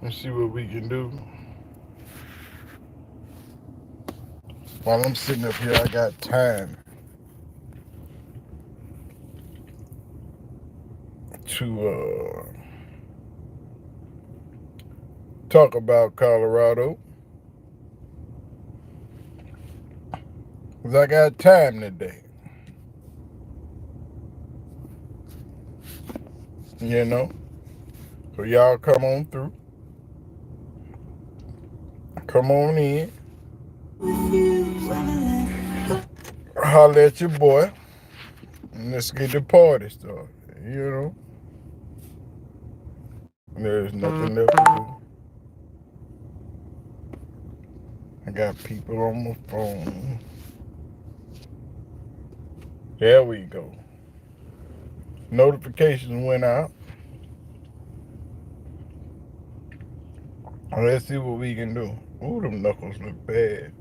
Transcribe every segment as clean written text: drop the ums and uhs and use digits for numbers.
Let's see what we can do. While I'm sitting up here, I got time to talk about Colorado. Because I got time today. You know? So y'all come on through. Come on in. Holler at your boy. And let's get the party started. You know? There's nothing left to do. I got people on my phone. There we go. Notifications went out. Let's see what we can do. Ooh, them knuckles look bad.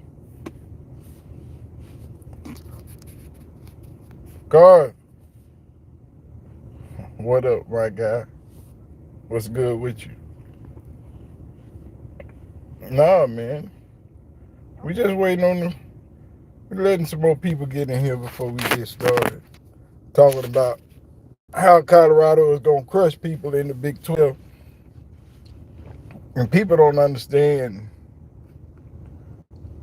Guard, what up, my guy? What's good with you? Nah, man. We just waiting on them. We're letting some more people get in here before we get started. Talking about how Colorado is going to crush people in the Big 12. And people don't understand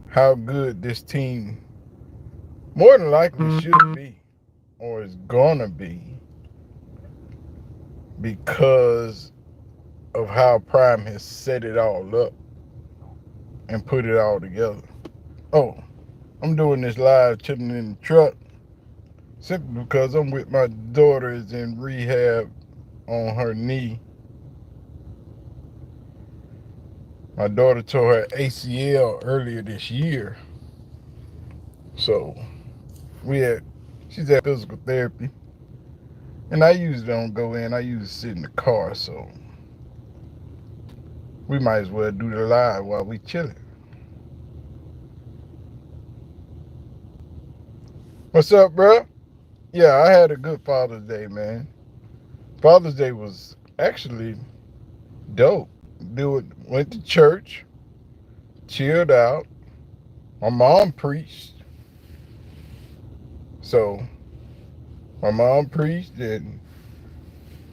how good this team more than likely should be or is going to be because of how Prime has set it all up and put it all together. Oh, I'm doing this live chilling in the truck simply because I'm with my daughter is in rehab on her knee. My daughter tore her ACL earlier this year. So she's at physical therapy. And I usually don't go in. I usually sit in the car. So we might as well do the live while we chilling. What's up, bro? Yeah, I had a good Father's Day, man. Father's Day was actually dope. Went to church, chilled out. My mom preached. So my mom preached and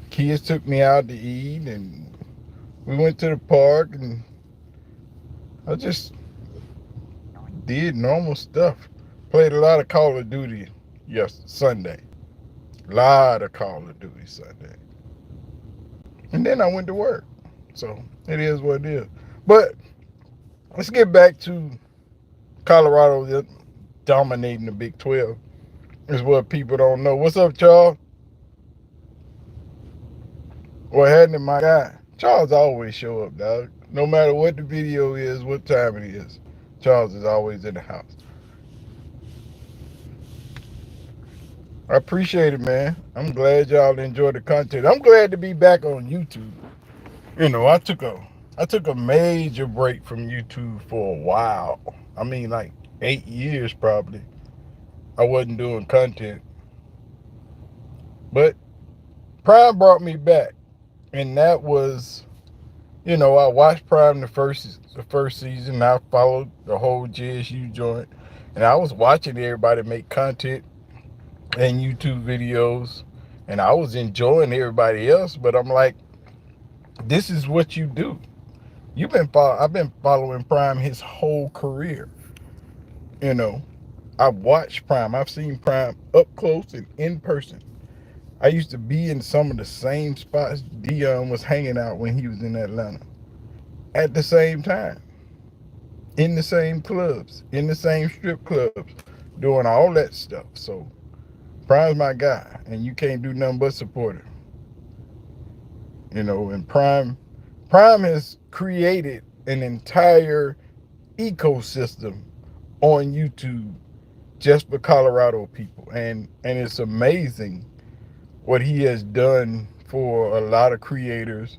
kids took me out to eat and we went to the park and I just did normal stuff. Played a lot of Call of Duty Sunday. A lot of Call of Duty Sunday. And then I went to work. So it is what it is. But let's get back to Colorado dominating the Big 12. Is what people don't know. What's up, Charles? What happened, my guy? Charles always show up, dog. No matter what the video is, what time it is. Charles is always in the house. I appreciate it, man. I'm glad y'all enjoy the content. I'm glad to be back on YouTube. You know, I took a major break from YouTube for a while. I mean, like 8 years probably. I wasn't doing content. But Prime brought me back. And that was, you know, I watched Prime the first season. I followed the whole JSU joint. And I was watching everybody make content and YouTube videos. And I was enjoying everybody else. But I'm like, this is what you do. I've been following Prime his whole career. You know, I've watched Prime. I've seen Prime up close and in person. I used to be in some of the same spots Dion was hanging out when he was in Atlanta. At the same time. In the same clubs. In the same strip clubs. Doing all that stuff. So, Prime's my guy. And you can't do nothing but support him. You know, and Prime has created an entire ecosystem on YouTube just for Colorado people. And it's amazing what he has done for a lot of creators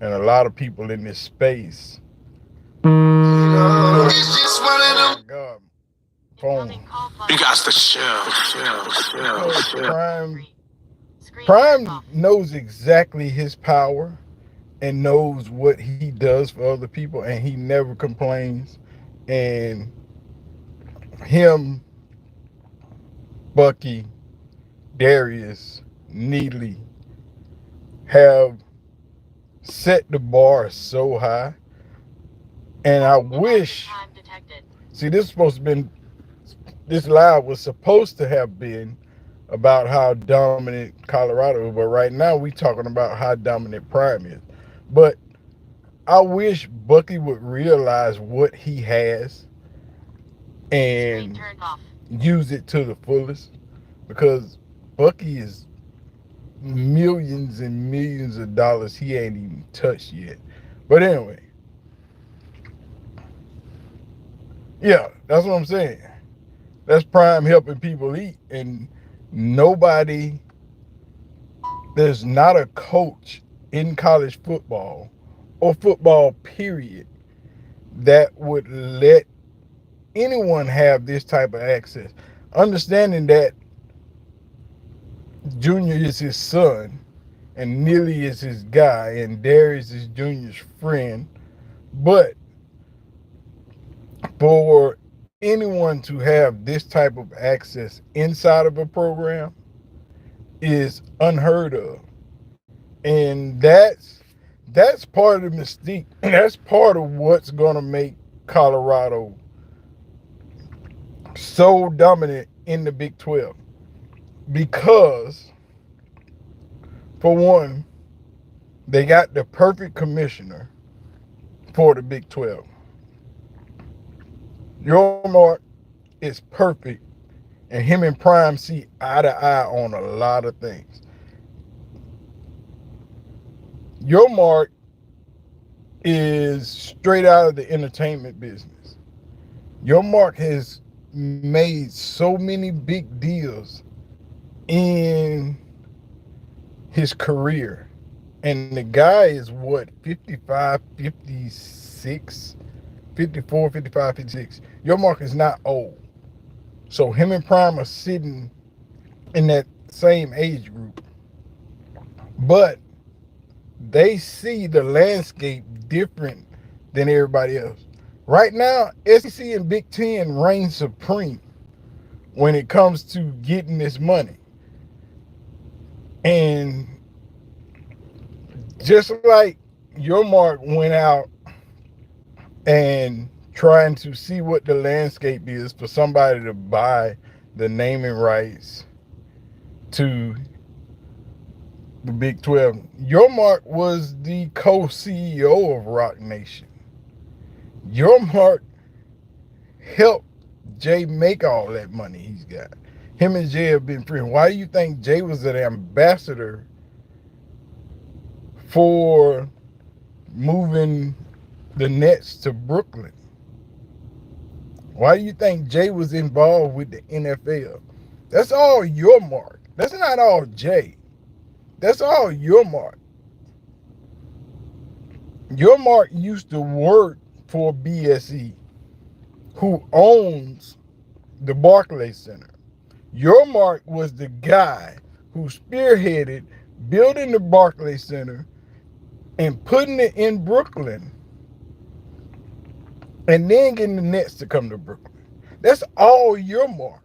and a lot of people in this space. Oh my God. Phone. You got to chill. Prime knows exactly his power and knows what he does for other people, and he never complains. And him, Bucky, Darius, Neely have set the bar so high. And I wish, see, this live was supposed to have been about how dominant Colorado is, but right now we talking about how dominant Prime is. But I wish Bucky would realize what he has and use it to the fullest, because Bucky is millions and millions of dollars he ain't even touched yet. But anyway, yeah, that's what I'm saying. That's Prime helping people eat, and there's not a coach in college football or football period that would let anyone have this type of access. Understanding that Junior is his son, and Neely is his guy, and Darius is Junior's friend. But for anyone to have this type of access inside of a program is unheard of. And that's part of the mystique. That's part of what's going to make Colorado so dominant in the Big 12. Because, for one, they got the perfect commissioner for the Big 12. Yormark is perfect, and him and Prime see eye to eye on a lot of things. Yormark is straight out of the entertainment business. Yormark has made so many big deals in his career, and the guy is what, 55, 56, 54, 55, 56. Yormark is not old. So him and Prime are sitting in that same age group, but they see the landscape different than everybody else. Right now, SEC and Big Ten reign supreme when it comes to getting this money. And just like Yormark went out and trying to see what the landscape is for somebody to buy the naming rights to the Big 12. Yormark was the co-CEO of Rock Nation. Yormark helped Jay make all that money he's got. Him and Jay have been friends. Why do you think Jay was an ambassador for moving the Nets to Brooklyn? Why do you think Jay was involved with the NFL? That's all Yormark. That's not all Jay. That's all Yormark. Yormark used to work for BSE, who owns the Barclays Center. Yormark was the guy who spearheaded building the Barclays Center and putting it in Brooklyn, and then getting the Nets to come to Brooklyn. That's all Yormark.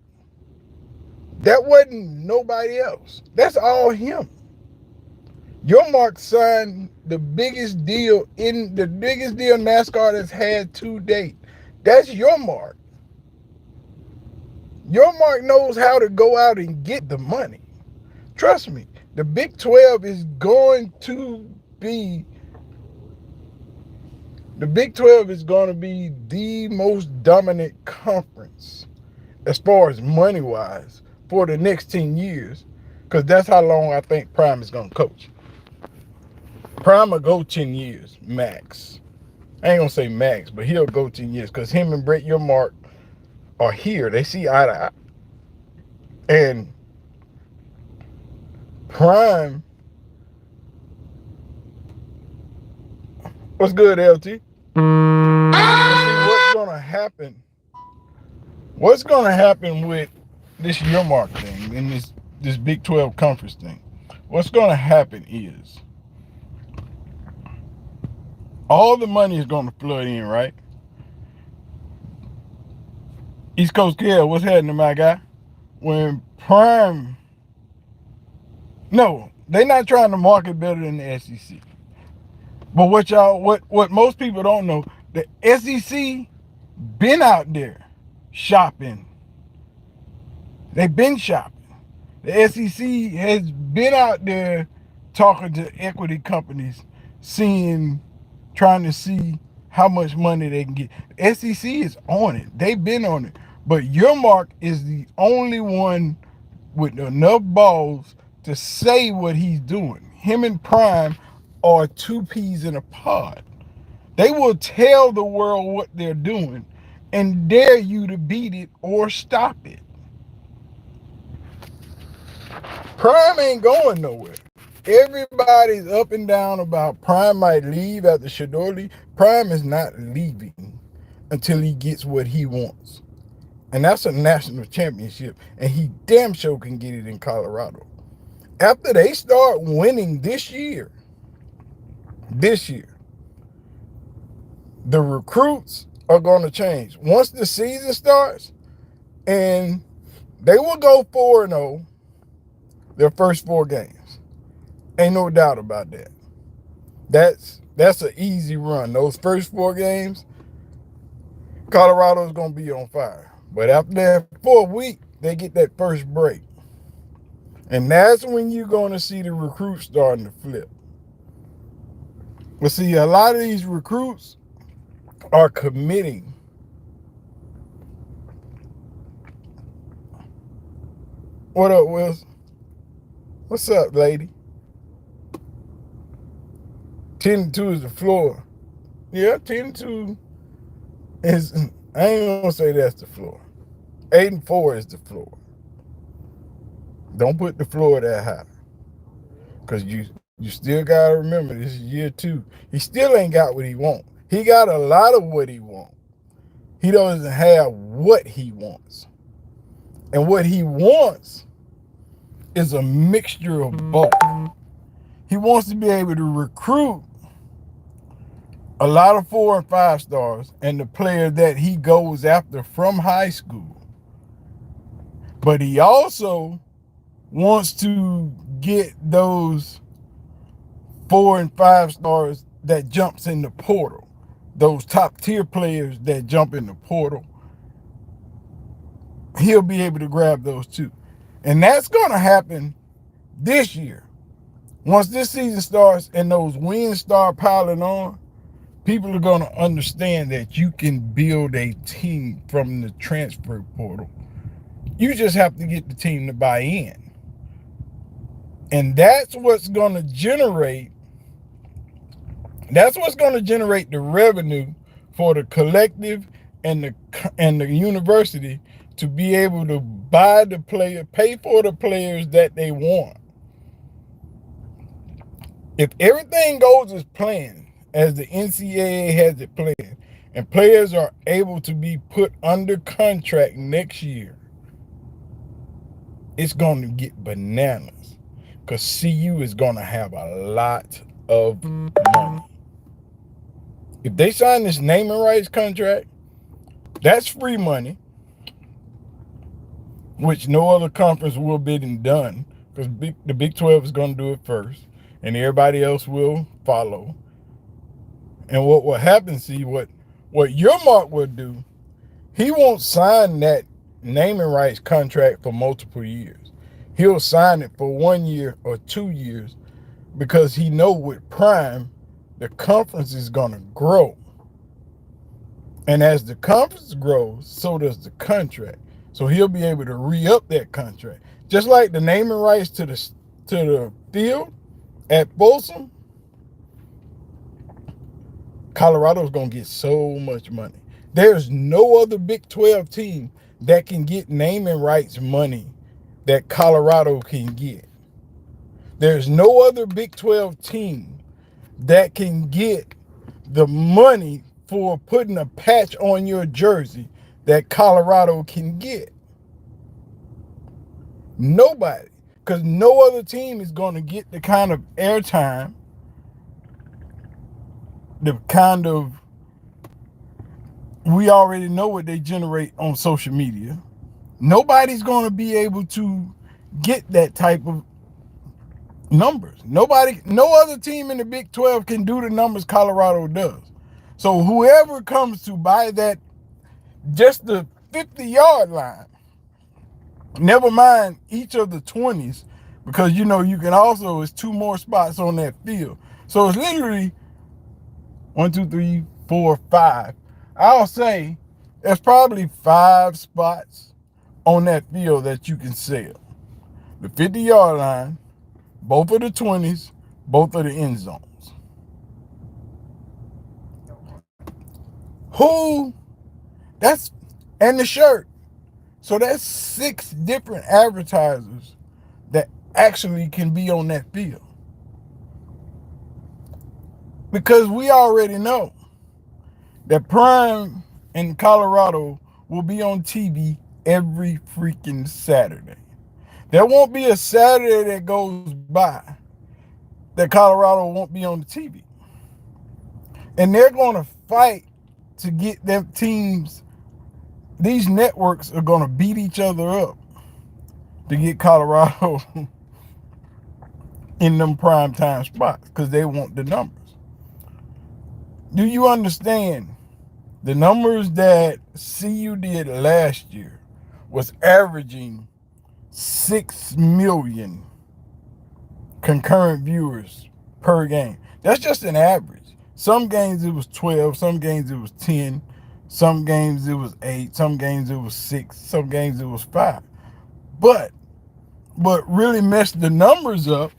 That wasn't nobody else. That's all him. Yormark signed the biggest deal NASCAR has had to date. That's Yormark. Yormark knows how to go out and get the money. Trust me, the Big 12 is going to be the most dominant conference as far as money-wise for the next 10 years, because that's how long I think Prime is going to coach. Prime will go 10 years, max. I ain't going to say max, but he'll go 10 years, because him and Brett Yormark are here. They see eye to eye. And Prime, what's good, LT? What's going to happen? What's going to happen with this Yormark thing and this Big 12 conference thing? What's going to happen is All the money is going to flood in, right? East Coast Kale, what's happening, my guy? When Prime, no, they're not trying to market better than the SEC. But what most people don't know, the SEC been out there shopping. They've been shopping. The SEC has been out there talking to equity companies, trying to see how much money they can get. The SEC is on it. They've been on it. But your mark is the only one with enough balls to say what he's doing. Him and Prime are two peas in a pod. They will tell the world what they're doing and dare you to beat it or stop it. Prime ain't going nowhere. Everybody's up and down about Prime might leave after Shedeur leaves. Prime is not leaving until he gets what he wants. And that's a national championship. And he damn sure can get it in Colorado. After they start winning this year, the recruits are going to change. Once the season starts, and they will go 4-0 their first 4 games. Ain't no doubt about that. That's an easy run. Those first 4 games, Colorado's going to be on fire. But after that 4th week, they get that first break. And that's when you're going to see the recruits starting to flip. But see, a lot of these recruits are committing. What up, Wilson? What's up, lady? 10-2 is the floor. Yeah, 10-2 is, I ain't gonna say that's the floor. 8-4 is the floor. Don't put the floor that high. Because you still gotta remember, this is year 2. He still ain't got what he want. He got a lot of what he want. He doesn't have what he wants. And what he wants is a mixture of both. He wants to be able to recruit a lot of 4 and 5 stars and the player that he goes after from high school. But he also wants to get those 4 and 5 stars that jumps in the portal. Those top tier players that jump in the portal. He'll be able to grab those too. And that's going to happen this year. Once this season starts and those wins start piling on, people are going to understand that you can build a team from the transfer portal. You just have to get the team to buy in. And that's what's going to generate the revenue for the collective and the university to be able to buy the player, pay for the players that they want. If everything goes as planned, as the NCAA has it planned, and players are able to be put under contract next year, it's going to get bananas. Because CU is going to have a lot of money. If they sign this naming rights contract, that's free money, which no other conference will be done, because the Big 12 is going to do it first, and everybody else will follow. And what will happen, see, what your mark will do, he won't sign that naming rights contract for multiple years. He'll sign it for 1 year or 2 years because he know with Prime, the conference is going to grow. And as the conference grows, so does the contract. So he'll be able to re-up that contract. Just like the naming rights to the field at Folsom, Colorado's going to get so much money. There's no other Big 12 team that can get naming rights money that Colorado can get. There's no other Big 12 team that can get the money for putting a patch on your jersey that Colorado can get. Nobody. Because no other team is going to get the kind of airtime the kind of, we already know what they generate on social media. Nobody's going to be able to get that type of numbers. Nobody, no other team in the Big 12 can do the numbers Colorado does. So whoever comes to buy that, just the 50-yard line, never mind each of the 20s, because you know you can also, it's 2 more spots on that field. So it's literally 1, 2, 3, 4, 5. I'll say there's probably 5 spots on that field that you can sell. The 50-yard line, both of the 20s, both of the end zones. Who? That's, and the shirt. So that's 6 different advertisers that actually can be on that field. Because we already know that Prime in Colorado will be on TV every freaking Saturday. There won't be a Saturday that goes by that Colorado won't be on the TV. And they're going to fight to get them teams. These networks are going to beat each other up to get Colorado in them prime time spots because they want the numbers. Do you understand? The numbers that CU did last year was averaging 6 million concurrent viewers per game. That's just an average. Some games it was 12, some games it was 10, some games it was 8, some games it was 6, some games it was 5. But what really messed the numbers up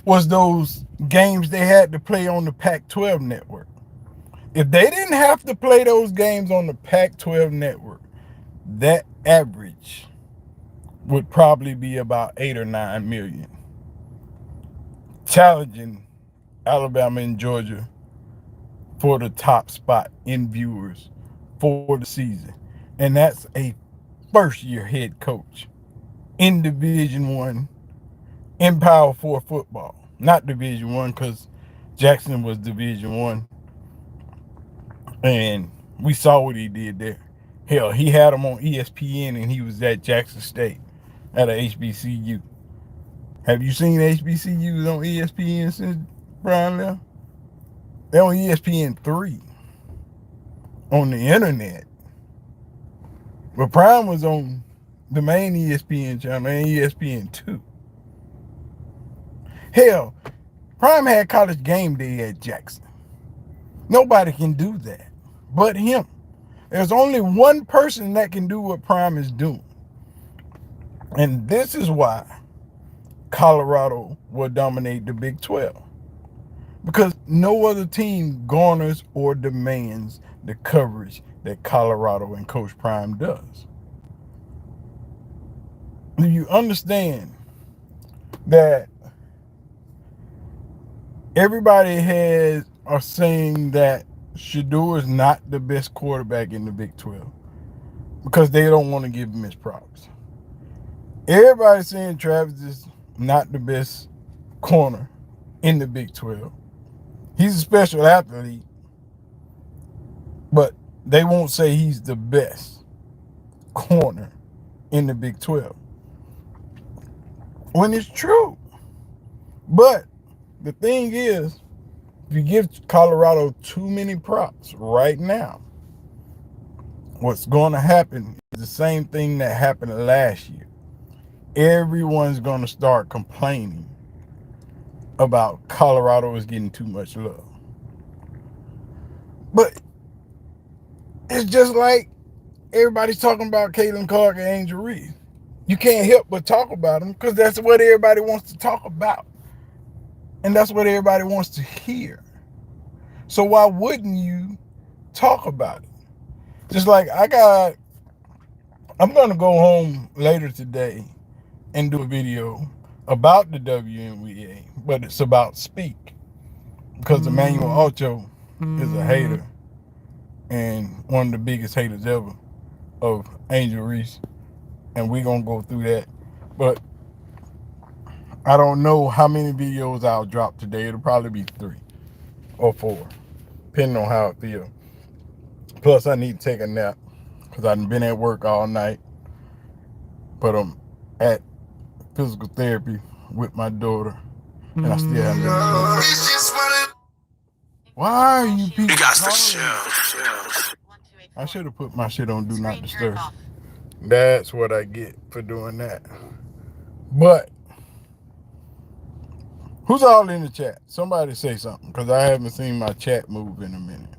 was those games they had to play on the Pac-12 network. If they didn't have to play those games on the Pac-12 network, that average would probably be about 8 or 9 million. Challenging Alabama and Georgia for the top spot in viewers for the season. And that's a first-year head coach in Division I, in Power 4 football. Not Division I, because Jackson was Division I. And we saw what he did there. Hell, he had him on ESPN and he was at Jackson State at a HBCU. Have you seen HBCUs on ESPN since Brian left? They're on ESPN 3 on the internet. But Prime was on the main ESPN channel and ESPN 2. Hell, Prime had College Game Day at Jackson. Nobody can do that but him. There's only one person that can do what Prime is doing. And this is why Colorado will dominate the Big 12. Because no other team garners or demands the coverage that Colorado and Coach Prime does. Do you understand that everybody are saying that Shedeur is not the best quarterback in the Big 12 because they don't want to give him his props. Everybody's saying Travis is not the best corner in the Big 12. He's a special athlete, but they won't say he's the best corner in the Big 12. When it's true. But the thing is, if you give Colorado too many props right now, what's going to happen is the same thing that happened last year. Everyone's going to start complaining about Colorado is getting too much love. But it's just like everybody's talking about Caitlin Clark and Angel Reese. You can't help but talk about them because that's what everybody wants to talk about. And that's what everybody wants to hear. So why wouldn't you talk about it? Just like I'm going to go home later today and do a video about the WNBA, but it's about Speak. Because Emmanuel Ocho is a hater and one of the biggest haters ever of Angel Reese. And we're going to go through that. But I don't know how many videos I'll drop today. It'll probably be 3 or 4. depending on how I feel. Plus, I need to take a nap because I've been at work all night. But I'm at physical therapy with my daughter, and I still haven't been to sleep. Why are you people You got to calling? chill. I should have put my shit on Do Not Disturb. That's what I get for doing that. But who's all in the chat? Somebody say something, because I haven't seen my chat move in a minute.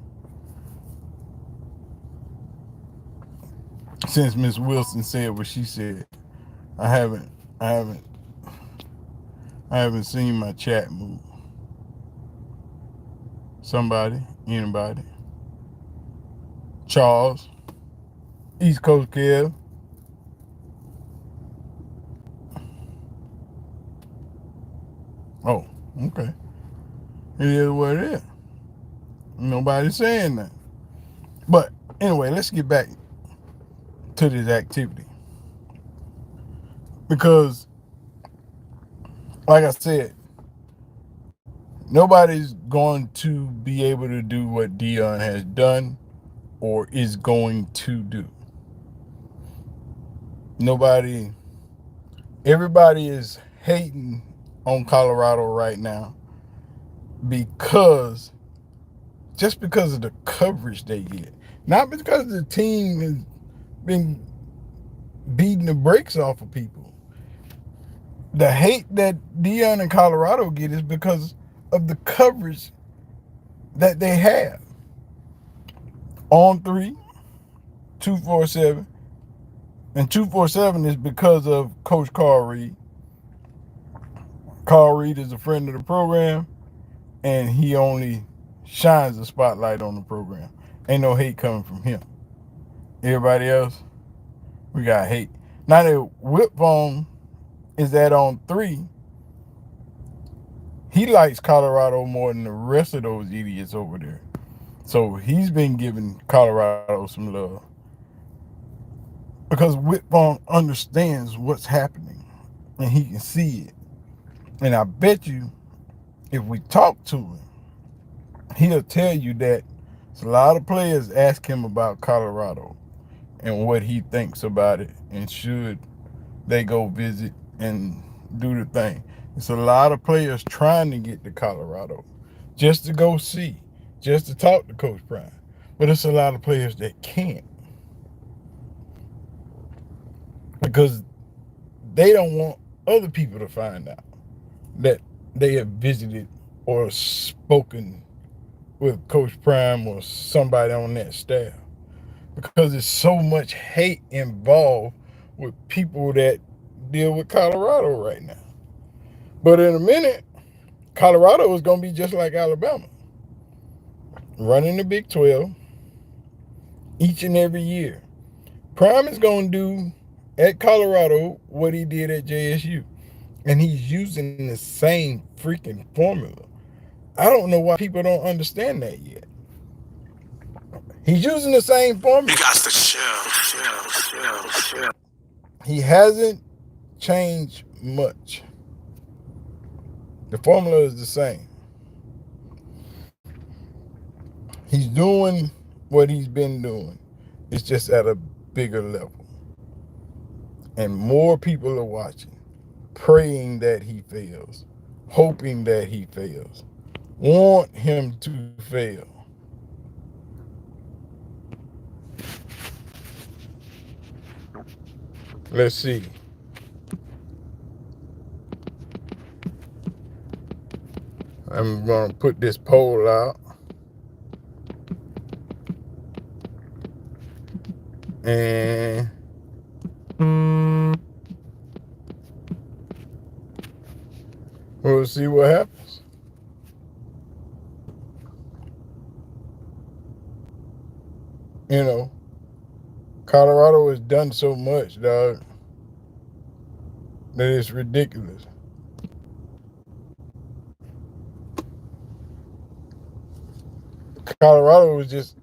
Since Miss Wilson said what she said, I haven't seen my chat move. Somebody, anybody? Charles, East Coast Kev. Oh, okay. It is what it is. Nobody's saying that. But anyway, let's get back to this activity. Because, like I said, nobody's going to be able to do what Deion has done or is going to do. Everybody is hating on Colorado right now because of the coverage they get. Not because the team has been beating the brakes off of people. The hate that Deion and Colorado get is because of the coverage that they have. On 3, 247. And 247 is because of Coach Carl Reed. Carl Reed is a friend of the program, and he only shines the spotlight on the program. Ain't no hate coming from him. Everybody else, we got hate. Now that Whip Phone is at On 3, he likes Colorado more than the rest of those idiots over there. So he's been giving Colorado some love. Because Whip Phone understands what's happening and he can see it. And I bet you if we talk to him, he'll tell you that a lot of players ask him about Colorado and what he thinks about it and should they go visit and do the thing. It's a lot of players trying to get to Colorado just to go see, just to talk to Coach Prime. But it's a lot of players that can't because they don't want other people to find out that they have visited or spoken with Coach Prime or somebody on that staff, because there's so much hate involved with people that deal with Colorado right now. But in a minute, Colorado is going to be just like Alabama, running the Big 12 each and every year. Prime is going to do at Colorado what he did at JSU, and he's using the same freaking formula. I don't know why people don't understand that yet. He's using the same formula. You got to chill. He hasn't changed much. The formula is the same. He's doing what he's been doing. It's just at a bigger level. And more people are watching, praying that he fails, hoping that he fails, want him to fail. Let's see. I'm going to put this poll out. And we'll see what happens. You know, Colorado has done so much, dog, that it's ridiculous. Colorado was just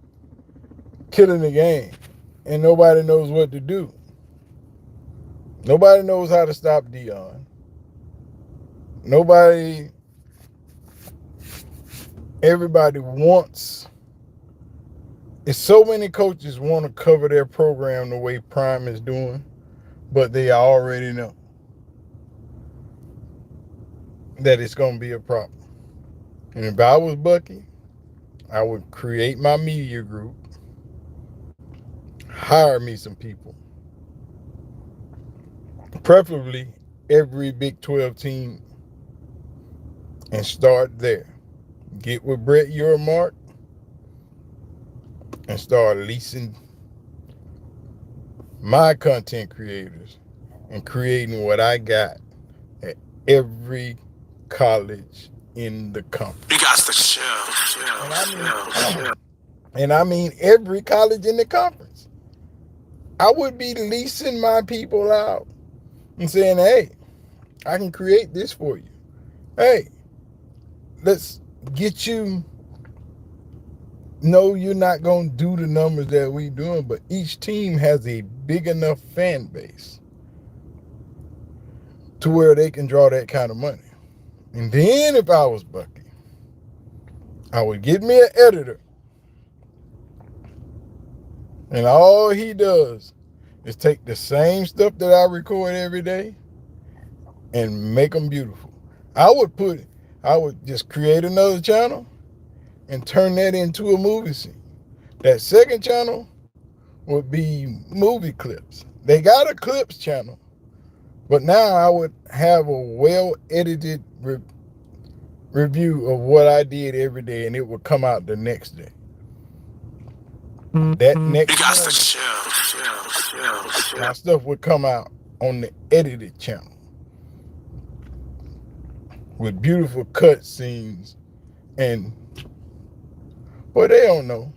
killing the game, and nobody knows what to do. Nobody knows how to stop Deion. Everybody wants It's so many coaches want to cover their program the way Prime is doing, but they already know that it's going to be a problem. And if I was Bucky, I would create my media group, hire me some people, preferably every Big 12 team, and start there. Get with Brett Yormark and start leasing my content creators and creating what I got at every college in the conference. You got to chill, And I mean every college in the conference. I would be leasing my people out and saying, hey, I can create this for you. Hey, let's get you. No, you're not going to do the numbers that we doing, but each team has a big enough fan base to where they can draw that kind of money. And then if I was Bucky, I would get me an editor, and all he does is take the same stuff that I record every day and make them beautiful. I would just create another channel and turn that into a movie scene. That second channel would be movie clips. They got a clips channel, but now I would have a well-edited review of what I did every day, and it would come out the next day. That next you got to chill. My stuff would come out on the edited channel with beautiful cut scenes, and well, they don't know,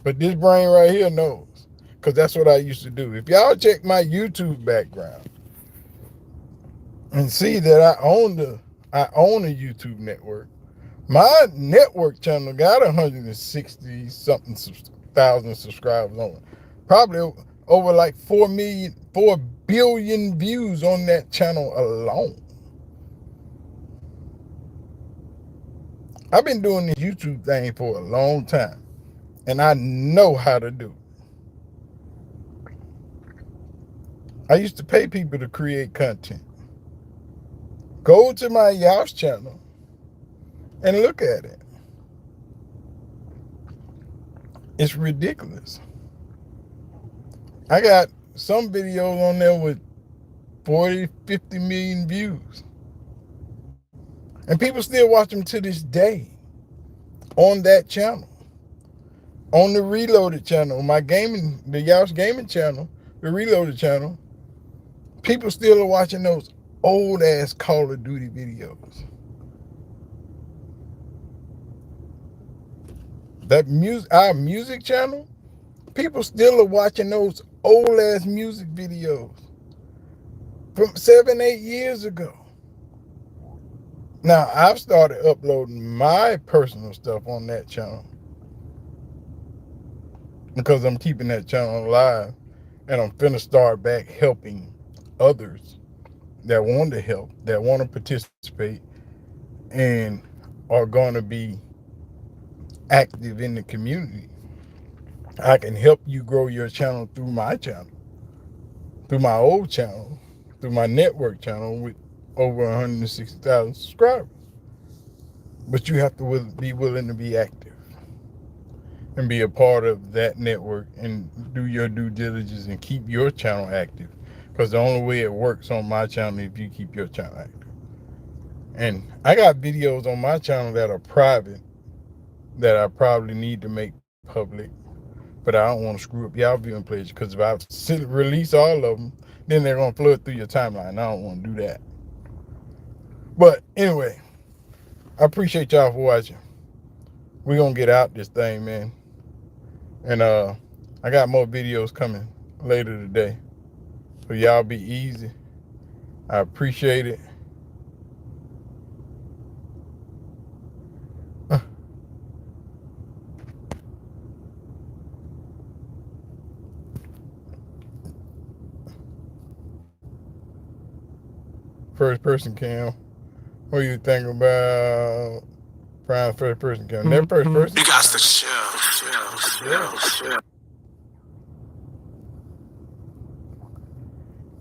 but this brain right here knows, because that's what I used to do. If y'all check my YouTube background and see that I own a YouTube network. My network channel got 160 something thousand subscribers on it. Probably over like 4 billion views on that channel alone. I've been doing this YouTube thing for a long time, and I know how to do it. I used to pay people to create content. Go to my Youse channel and look at it. It's ridiculous. I got some videos on there with 40, 50 million views. And people still watch them to this day on that channel. On the Reloaded channel, the Youse gaming channel, the Reloaded channel, people still are watching those old ass Call of Duty videos. Our music channel, people still are watching those old ass music videos from 7, 8 years ago. Now, I've started uploading my personal stuff on that channel because I'm keeping that channel alive, and I'm finna start back helping others that want to help, that want to participate, and are going to be active in the community. I can help you grow your channel through my channel, through my old channel, through my network channel with over 160,000 subscribers. But you have to be willing to be active and be a part of that network and do your due diligence and keep your channel active. Because the only way it works on my channel is if you keep your channel active. And I got videos on my channel that are private that I probably need to make public, but I don't want to screw up y'all viewing pleasure, because if I release all of them, then they're going to flood through your timeline. I don't want to do that. But anyway, I appreciate y'all for watching. We're going to get out this thing, man. And I got more videos coming later today. So y'all be easy. I appreciate it. First person cam. What do you think about Prime's first person camera. Their first person. You got to chill.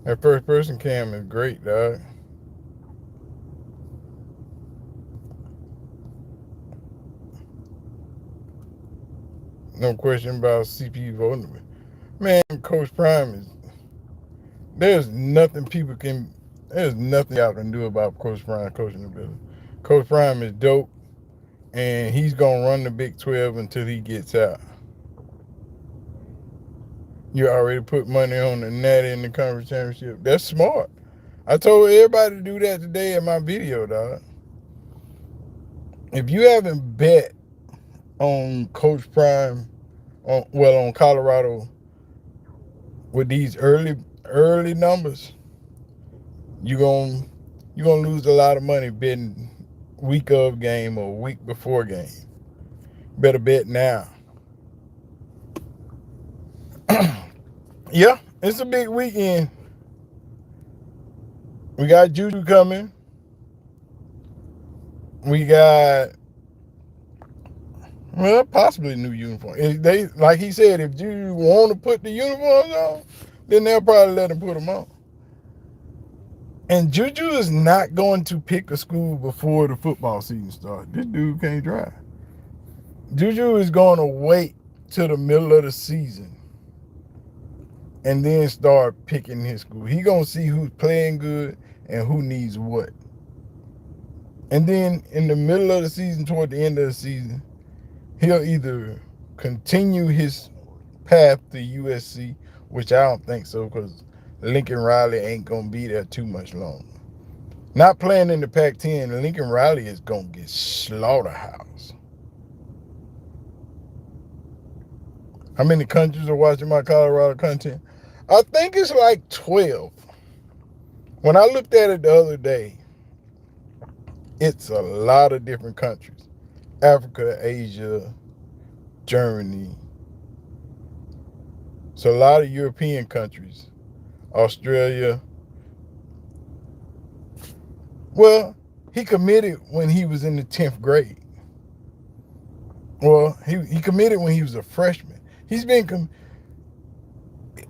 That first person cam is great, dog. No question about CPU voting. Man, Coach Prime is. There's nothing y'all can do about Coach Prime coaching ability. Coach Prime is dope, and he's gonna run the Big 12 until he gets out. You already put money on the Natty in the conference championship. That's smart. I told everybody to do that today in my video, dog. If you haven't bet on Coach Prime, on Colorado with these early numbers, you're gonna lose a lot of money betting week of game or week before game. Better bet now. Yeah, it's a big weekend. We got Juju coming. We got, well, possibly a new uniform. If they, like he said, if Juju want to put the uniforms on, then they'll probably let him put them on. And Juju is not going to pick a school before the football season starts. This dude can't drive. Juju is going to wait till the middle of the season and then start picking his school. He going to see who's playing good and who needs what. And then in the middle of the season, toward the end of the season, he'll either continue his path to USC, which I don't think so, because Lincoln Riley ain't going to be there too much longer. Not playing in the Pac-10, Lincoln Riley is going to get slaughterhouse. How many countries are watching my Colorado content? I think it's like 12. When I looked at it the other day, it's a lot of different countries. Africa, Asia, Germany. So a lot of European countries. Australia. Well, he committed when he was in the 10th grade. Well, he committed when he was a freshman.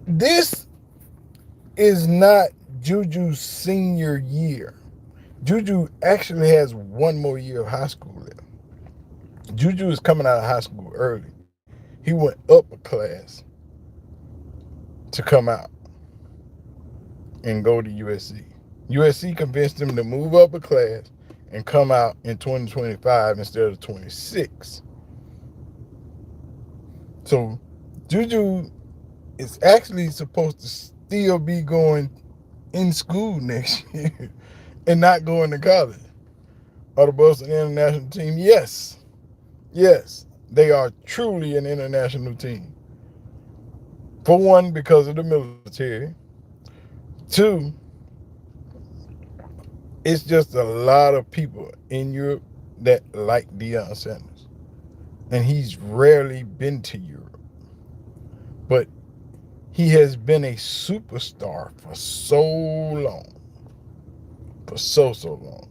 This is not Juju's senior year. Juju actually has one more year of high school left. Juju is coming out of high school early. He went up a class to come out and go to USC. USC convinced him to move up a class and come out in 2025 instead of 26. So Juju is actually supposed to still be going in school next year and not going to college. Are the Bulls an international team? Yes. Yes, they are truly an international team. For one, because of the military. Two, it's just a lot of people in Europe that like Deion Sanders. And he's rarely been to Europe. But he has been a superstar for so long. For so long.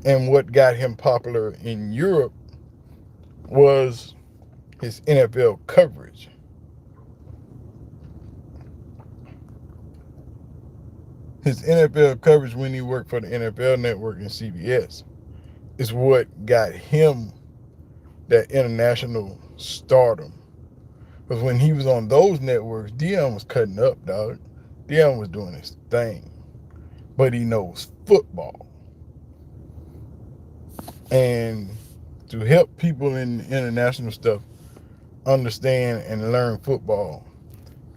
And what got him popular in Europe was his NFL coverage. His NFL coverage when he worked for the NFL Network and CBS is what got him that international stardom. Because when he was on those networks, Deion was cutting up, dog. Deion was doing his thing. But he knows football. And to help people in international stuff understand and learn football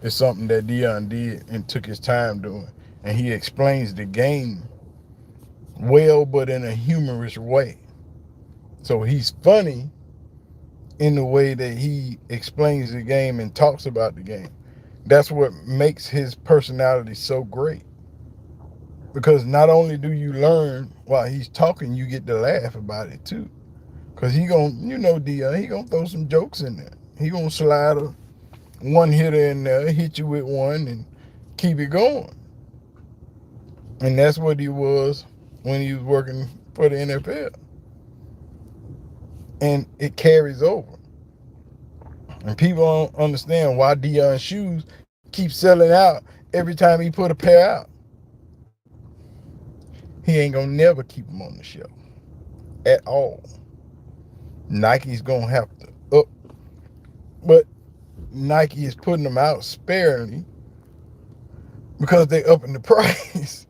is something that Deion did and took his time doing. And he explains the game well, but in a humorous way. So he's funny in the way that he explains the game and talks about the game. That's what makes his personality so great. Because not only do you learn while he's talking, you get to laugh about it too. Because he gonna, Deion, he gonna throw some jokes in there. He gonna slide a one hitter in there, hit you with one, and keep it going. And that's what he was when he was working for the NFL. and it carries over. And people don't understand why Deion shoes keep selling out every time he put a pair out. He ain't gonna never keep them on the shelf at all. Nike's gonna have to up, but Nike is putting them out sparingly because they upping the price,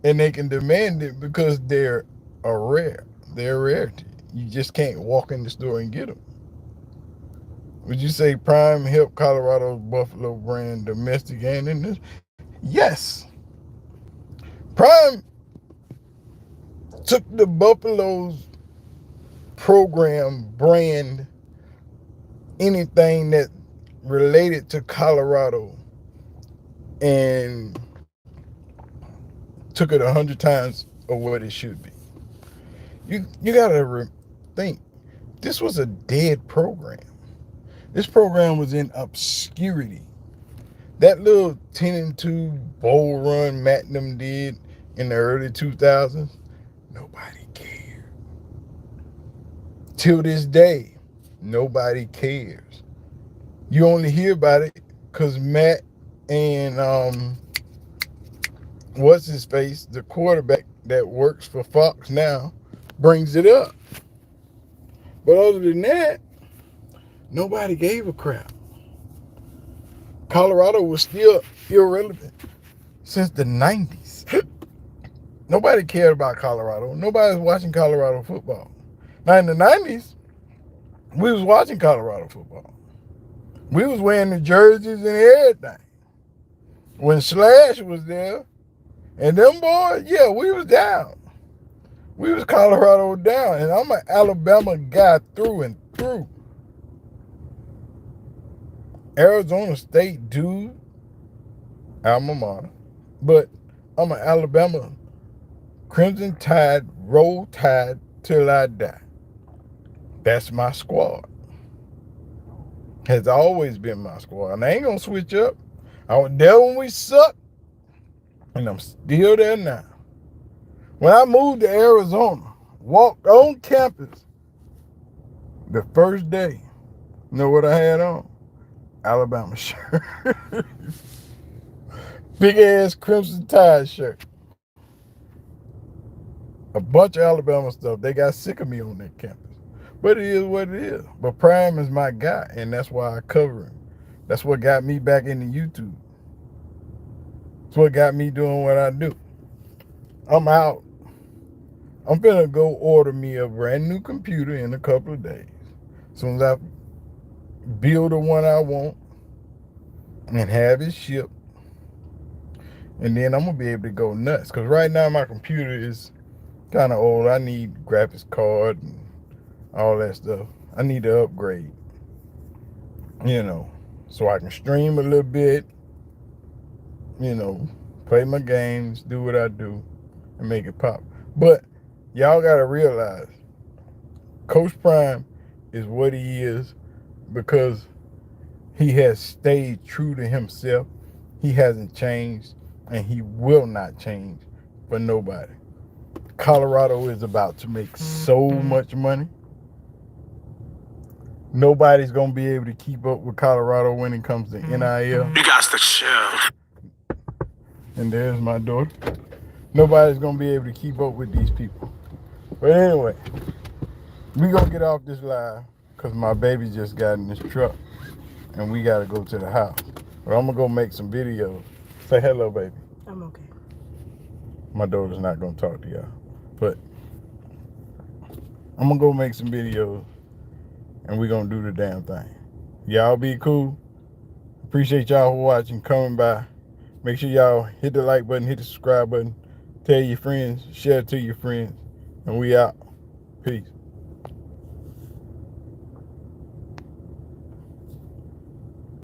and they can demand it because they're a rare. They're a rarity. You just can't walk in the store and get them. Would you say Prime helped Colorado's Buffalo brand domestic and in this? Yes. Prime took the Buffalo's program brand, anything that related to Colorado, and took it 100 times of what it should be. You gotta think, this was a dead program. This program was in obscurity. That little 10-2 bowl run Matt and them did in the early 2000s, nobody cared. Till this day, nobody cares. You only hear about it because Matt and what's his face, the quarterback that works for Fox now, brings it up. But other than that, nobody gave a crap. Colorado was still irrelevant since the 90s. Nobody cared about Colorado. Nobody was watching Colorado football. Now in the 90s, we was watching Colorado football. We was wearing the jerseys and everything. When Slash was there, and them boys, yeah, we was down. We was Colorado down, and I'm an Alabama guy through and through. Arizona State dude, alma mater, but I'm an Alabama Crimson Tide, Roll Tide till I die. That's my squad. Has always been my squad, and I ain't gonna switch up. I was there when we sucked, and I'm still there now. When I moved to Arizona, walked on campus the first day, you know what I had on? Alabama shirt. Big ass Crimson Tide shirt. A bunch of Alabama stuff. They got sick of me on that campus. But it is what it is. But Prime is my guy, and that's why I cover him. That's what got me back into YouTube. That's what got me doing what I do. I'm out. I'm finna go order me a brand new computer in a couple of days. As soon as I build the one I want and have it shipped, and then I'm gonna be able to go nuts. Because right now my computer is kind of old. I need graphics card and all that stuff. I need to upgrade, so I can stream a little bit, play my games, do what I do, and make it pop. But y'all gotta realize, Coach Prime is what he is because he has stayed true to himself. He hasn't changed, and he will not change for nobody. Colorado is about to make so much money. Nobody's going to be able to keep up with Colorado when it comes to NIL. You got to chill. And there's my daughter. Nobody's going to be able to keep up with these people. But anyway, we going to get off this live because my baby just got in this truck and we got to go to the house. But I'm going to go make some videos. Say hello, baby. I'm okay. My daughter's not going to talk to y'all. But I'm going to go make some videos and we're going to do the damn thing. Y'all be cool. Appreciate y'all for watching, coming by. Make sure y'all hit the like button, hit the subscribe button. Tell your friends, share it to your friends. And we out. Peace.